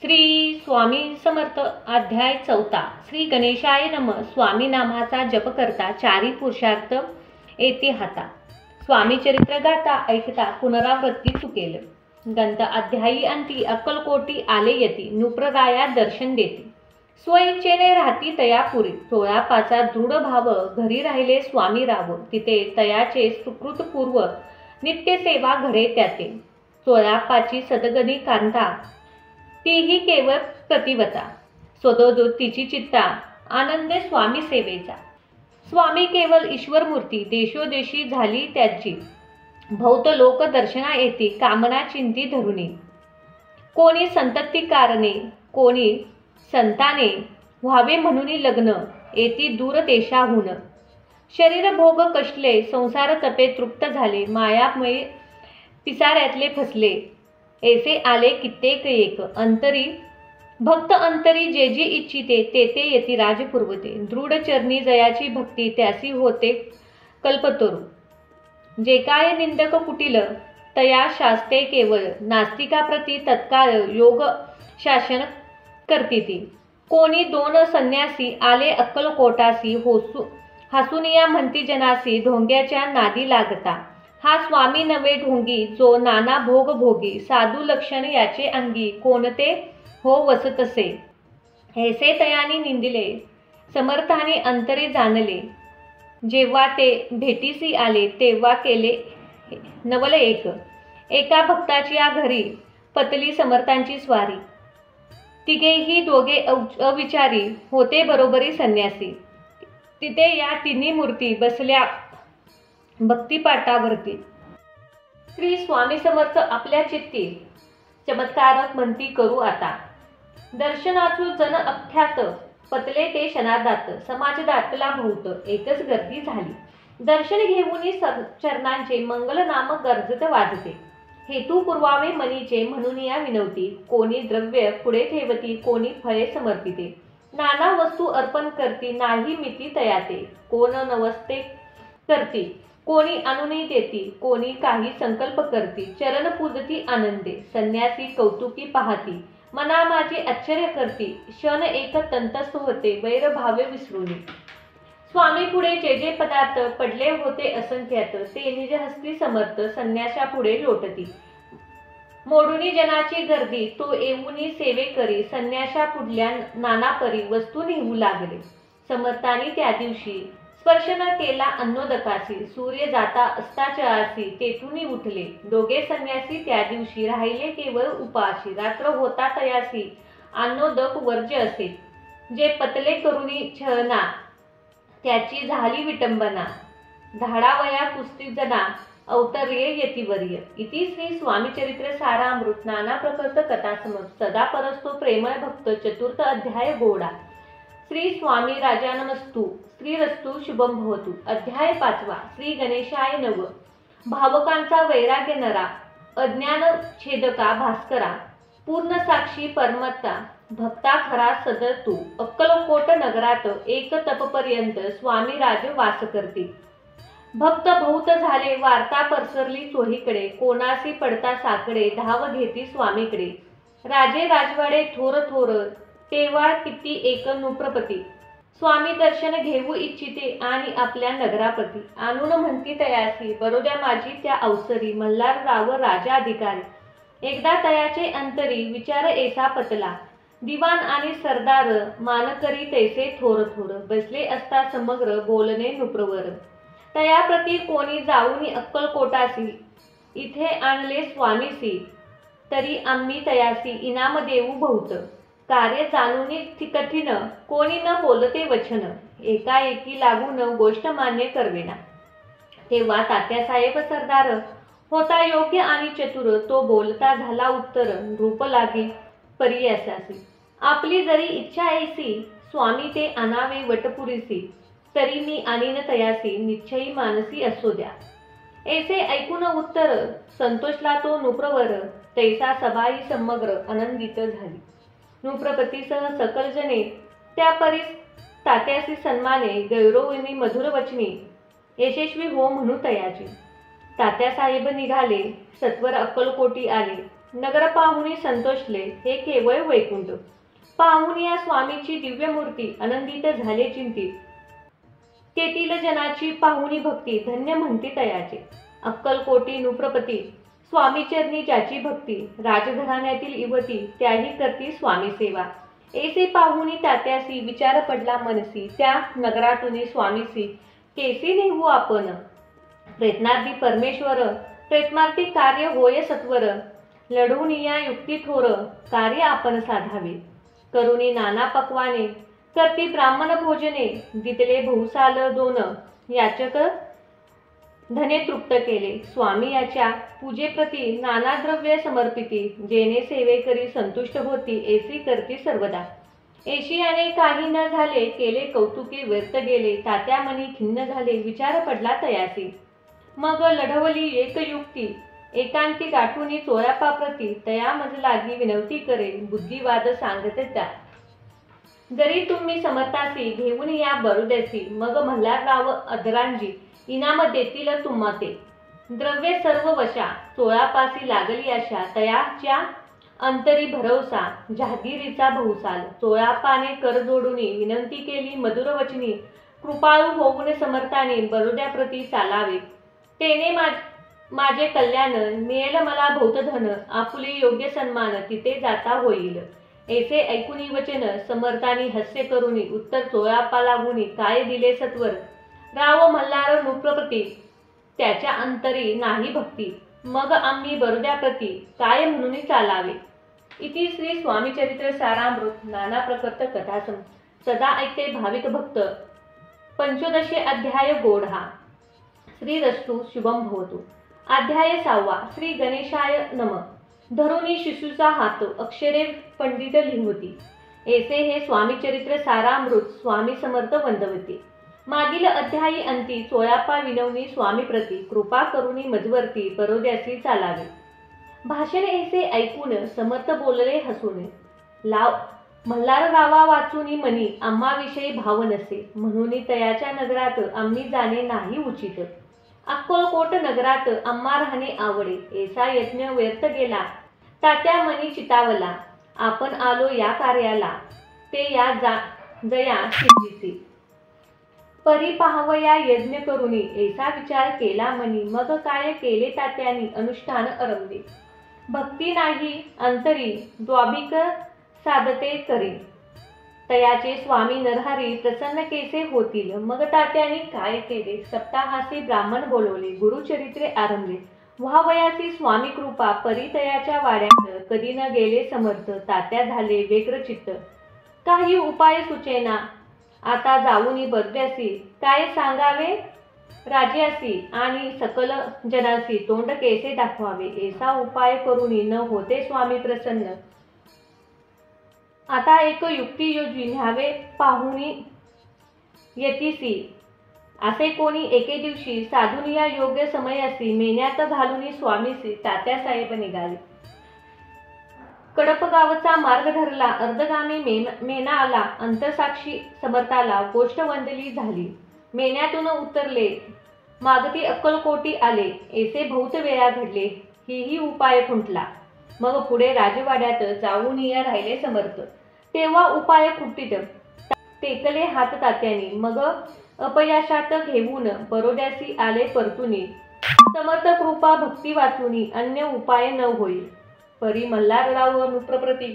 श्री स्वामी समर्थ अध्याय 4 श्री गणेशाय नम स्वामी नामाचा जप करता चारी पुरुषार्थ येते हाता स्वामी चरित्र गाता ऐकता पुनरावृत्ती चुकेल गंत अध्यायी अंती अक्कलकोटी आले यती नुप्रराया दर्शन देते स्वइच्छेने राहती तयापुरी 16 दृढ भाव घरी राहिले स्वामी राव तिथे तयाचे सुकृतपूर्व नित्य सेवा घडे त्याते 16 सदगणी कांता तीही केवळ प्रतिवता स्वतोदूत तिची चित्ता आनंदे स्वामी सेवेचा स्वामी केवळ ईश्वर मूर्ती देशोदेशी झाली त्याची भौत लोक दर्शना येते कामना चिंती धरुणी कोणी संतती कारणे कोणी संताने व्हावे म्हणून लग्न येती दूर देशाहून शरीर भोग कष्टले संसार तपे तृप्त झाले मायामय पिसाऱ्यातले फसले ऐसे आले कित्येक एक अंतरी भक्त अंतरी जे जे इच्छिते ते ते येती राजपूर्वते दृढ चरणी जयाची भक्ती त्यासी होते कल्पतरू जे काय निंदक कुटील तया शास्ते केवळ नास्तिकाप्रती तत्काळ योग शासन करती ती कोणी दोन संन्यासी आले अक्कलकोटासी हसुनिया म्हणती जनासी ढोंग्याच्या नादी लागता हा स्वामी नवे ढोंगी जो नाना भोग भोगी साधू लक्षण याचे अंगी कोणते हो वसतसे ऐसे तयानी निंदिले समर्थाने अंतरे जाणले जेव्हा ते भेटीसी आले तेव्हा केले नवल एका भक्ताची या घरी पतली समर्थांची स्वारी तिघेही दोघे अविचारी होते बरोबरी संन्यासी तिथे या तिन्ही मूर्ती बसल्या भक्तिपाठावरती श्री स्वामी समर्थ आपल्या चित्ती चमत्कारक म्हणती करू आता दर्शनाचू जन अख्यात पतले ते शनादात समाज दाटला भोवत एकच गर्दी झाली दर्शन घेऊन चरणांचे मंगल नाम गर्जत वाजते हेतू पुरवावे मनीचे म्हणून या विनवती कोणी द्रव्य पुढे ठेवती कोणी फळे समर्पिते नाना वस्तू अर्पण करती नाही मिती तयाते कोण नवस्ते करती कोणी अनुनय देती कोणी काही संकल्प करती चरण पूजती आनंदे संन्यासी कौतुकी पाहती मना माझे आश्चर्य करती क्षण एक तंतस्थ होते वैरभावे विसरूनी स्वामी पुढे जे जे पदार्थ पडले होते असंख्यात ते निज हस्ती समर्थ संन्यासा पुढे लोटती मोडुनी जनाची गर्दी तो येऊनी सेवे करी संन्यासा पुढल्या नाना परी वस्तू नेऊ लागले समर्थानी त्या दिवशी स्पर्श न केला अन्नोदकासी सूर्य जाता अस्ताचळासी तेथून उठले दोघे संन्यासी त्या दिवशी राहिले केवळ उपाशी रात्र होता तयासी अन्नोदक वर्ज्य असे जे पतले करुणी छळना त्याची झाली विटंबना धाडावया कुस्ती जना अवतर्ये यतिवर्य इति श्री स्वामी चरित्र सारामृत नाना प्रकृत कथा समज सदा परस्तो प्रेमळ भक्त चतुर्थ अध्याय गोडा श्री स्वामी राजानमस्तु श्रीरस्तु शुभम भवतु अध्याय 5 श्री गणेशाय नव भावकांचा वैराग्य नरा अज्ञान छेदका भास्करा पूर्ण साक्षी परमत्ता भक्ता खरा सदर तू अक्कलकोट नगरात एक तपपर्यंत स्वामी राज वास करती भक्त बहुत झाले वार्ता पसरली चोहीकडे कोणासी पडता साकडे धाव घेती स्वामीकडे राजे राजवाडे थोर थोर तेव्हा किती एक नुप्रपती स्वामी दर्शन घेऊ इच्छिते आणि आपल्या नगरापती आणून म्हणती तयासी बरोद्या माझी त्या अवसरी मल्हारराव राजा अधिकारी एकदा तयाचे अंतरी विचार ऐसा पतला दिवाण आणि सरदार मानकरी तैसे थोर थोर बसले असता समग्र बोलणे नुप्रवर तयाप्रती कोणी जाऊन अक्कलकोटासी इथे आणले स्वामीसी तरी आम्ही तयासी इनाम देऊ बहुत कार्य जाणून कठीण कोणी न बोलते वचन एकाएकी लागून गोष्ट मान्य करविना तेव्हा तात्यासाहेब सरदार होता योग्य आणि चतुर तो बोलता झाला उत्तर रूप लागे परियासासी आपली जरी इच्छा ऐसी स्वामी ते आणावे वटपुरीसी तरी मी आणीन तयासी निश्चयी मानसी असो द्या ऐसे ऐकून उत्तर संतोषला तो नुप्रवर तैसा सभाई समग्र आनंदित झाली नुप्रपतीसह सकल जने त्या परी तात्यासी सन्माने गौरवनी मधुर वचनी यशस्वी हो म्हणू तयाची तात्यासाहेब निघाले सत्वर अक्कलकोटी आले नगर पाहुणी संतोषले, हे केवळ वैकुंठ. पाहुणी या स्वामीची दिव्य मूर्ती आनंदित झाले चिंतित. तेथील जनाची पाहुणी भक्ती धन्य म्हणती तयाचे. अक्कलकोटी नृप्रपती स्वामी चरणी ज्याची भक्ती. राजघराण्यातील युवती त्याही करती स्वामी सेवा. ऐसे पाहुणी तात्यासी विचार पडला मनसी. त्या नगरातून स्वामीसी केसी नेहू आपण. प्रयत्नार्थी परमेश्वर प्रयत्नार्थी कार्य होय सत्वर. लढून या युक्ती थोर कार्य आपण साधावे. करुणी नाना पक्वाने करती ब्राह्मण भोजने. दितले बहुसाल दोन याचक धने तृप्त केले. स्वामी याच्या पूजेप्रती नाना द्रव्य समर्पिती. जेणे सेवे करी संतुष्ट होती ऐसी करती सर्वदा. ऐशियाने काही न झाले केले कौतुके व्यर्थ गेले. तात्या मनी खिन्न झाले विचार पडला तयासी. मग लढवली एक युक्ती एकांती गाठुनी चोरापाप्रती. तया मज लागी विनवती करे बुद्धिवाद सांगते त्या. जरी तुम्ही समर्थासी घेऊन या बरुदेसी. मग मल्हारराव अधरांजी इनाम देतील तुम्हा ते. द्रव्य सर्व वशा चोळापासी लागली आशा. तयाच्या अंतरी भरवसा जहागिरीचा बहुसाल. चोळापाने कर जोडुनी विनंती केली मधुर वचनी. कृपाळू होऊन समर्थाने बरुद्याप्रती चालावे. तेने माझे कल्याण मिळेल मला भौतधन. आपुले योग्य सन्मान तिथे जाता होईल. ऐसे ऐकुनी वचन समर्थानी हास्य करुनी. उत्तर चोळापा लागुनी काय दिले सत्वर. राव मल्हार नृप्रपती त्याच्या अंतरी नाही भक्ती. मग आम्ही बरुद्याप्रती काय म्हणून चालावे. इति श्री स्वामी चरित्र सारामृत नाना प्रकृत कथासम. सदा ऐकते भाविक भक्त. 15 अध्याय गोढा. श्रीरस्तु शुभम भवतु. अध्याय 6. श्री गणेशाय नम. धरुनी शिशूचा हात अक्षरे पंडित लिंगवती. ऐसे हे स्वामी चरित्र सारामृत स्वामी समर्थ वंदवती. मागील अध्यायी अंती चोळापा विनवणी स्वामी प्रती. कृपा करुणी मजवर्ती बरोद्यासी चालावे. भाषण ऐसे ऐकून समर्थ बोलले हसून. मल्हाररावा वाचुनी मनी आम्हाविषयी भाव नसे. म्हणून तयाच्या नगरात आम्ही जाणे नाही उचित. अक्कलकोट नगरात आम्हा राहणे आवडे. ऐसा यज्ञ व्यर्थ गेला तात्या मनी चितावला. आपण आलो या कार्याला ते या जया सिद्धीसी. परी पाहावया यज्ञ करुनी ऐसा विचार केला मनी. मग काय केले तात्यानी अनुष्ठान आरंभे. भक्ती नाही अंतरी द्वाभिक साधते करी. तयाचे स्वामी नरहरी प्रसन्न केसे होतील. मग तात्यानी काय केले. सप्ताहासी ब्राह्मण बोलवले. गुरुचरित्रे आरंभले. व्हावयासी स्वामी कृपा. परी तयाच्या वाड्यात कधी न गेले समर्थ. तात्या झाले व्यग्र चित्त. काही उपाय सुचेना आता जाऊनी बरुद्यासी. काय सांगावे राजासी आणि सकल जनासी. तोंड केसे दाखवावे. ऐसा उपाय करुनी न होते स्वामी प्रसन्न. आता एक युक्ती योजी न्यावे पाहुणी यतीसी. असे कोणी एके दिवशी साधून या योग्य समयासी मेन्यात घालुनी स्वामीसी तात्यासाहेब निघाले. कडपगावचा मार्ग धरला. अर्धगामी मेना आला. अंतरसाक्षी समर्थाला गोष्ट वंदली झाली. मेन्यातून उतरले. मागती अक्कलकोटी आले. ऐसे बहुत वेळा घडले. ही उपाय खुंटला. मग पुढे राजवाड्यात जाऊन या राहिले समर्थ. तेव्हा उपाय खुंटीत टेकले हात तात्यानी. मग अपयशात घेऊन बरोद्यासी आले परतुनी. समर्थ कृपा भक्ती वाचुनी अन्य उपाय न होईल. परी मल्हारराव नृप्रपती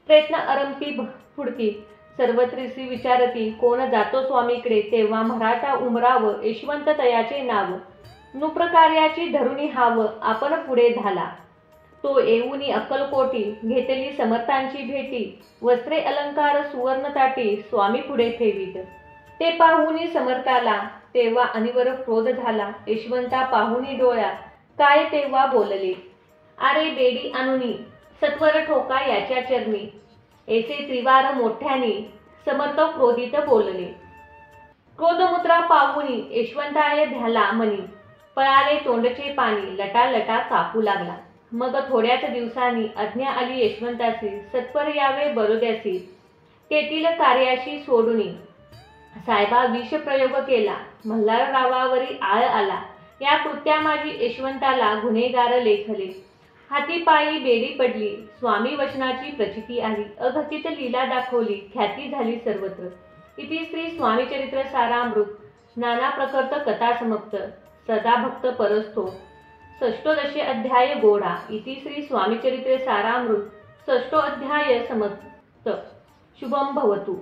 प्रयत्न आरंभी फुडती. सर्वत्रिसी विचारती कोण जातो स्वामीकडे. तेव्हा मराठा उमराव यशवंत तयाचे नाव. नृप्रकार्याची धरुणी हाव आपण पुढे झाला. तो येऊनी अक्कलकोटी घेतली समर्थांची भेटी. वस्त्रे अलंकार सुवर्ण ताटी स्वामी पुढे ठेवीत. ते पाहुनी समर्थाला तेव्हा अनिवर क्रोध झाला. यशवंता पाहुनी डोळ्या काय तेव्हा बोलले. अरे बेडी आणुनी सत्वर ठोका याच्या चरणी. ऐसे त्रिवार मोठ्यानी समर्थ क्रोधित बोलले. क्रोधमुद्रा पाहुनी यशवंताने ध्याला मनी. पळाले तोंडचे पाणी लटालटा कापू लागला. मग थोड्याच दिवसांनी आज्ञा आली यशवंतासी. सत्वर यावे बरोद्यासी. तेथील कार्याशी सोडुनी. साहेबा विष प्रयोग केला. मल्हाररावावरी आळ आला. या कृत्यामाजी यशवंताला गुन्हेगार लेखले. हाती पायी बेडी पडली, स्वामी वचनाची प्रचिती आली, अघटित लीला दाखवली, ख्याती झाली सर्वत्र. इति श्री स्वामी चरित्र सारामृत नाना प्रकर्त कथा समाप्त. सदा भक्त परस्थो षष्टोदशे अध्याय गोडा. इति श्री स्वामी चरित्र सारामृत षष्टो अध्याय समाप्त. शुभम भवतु.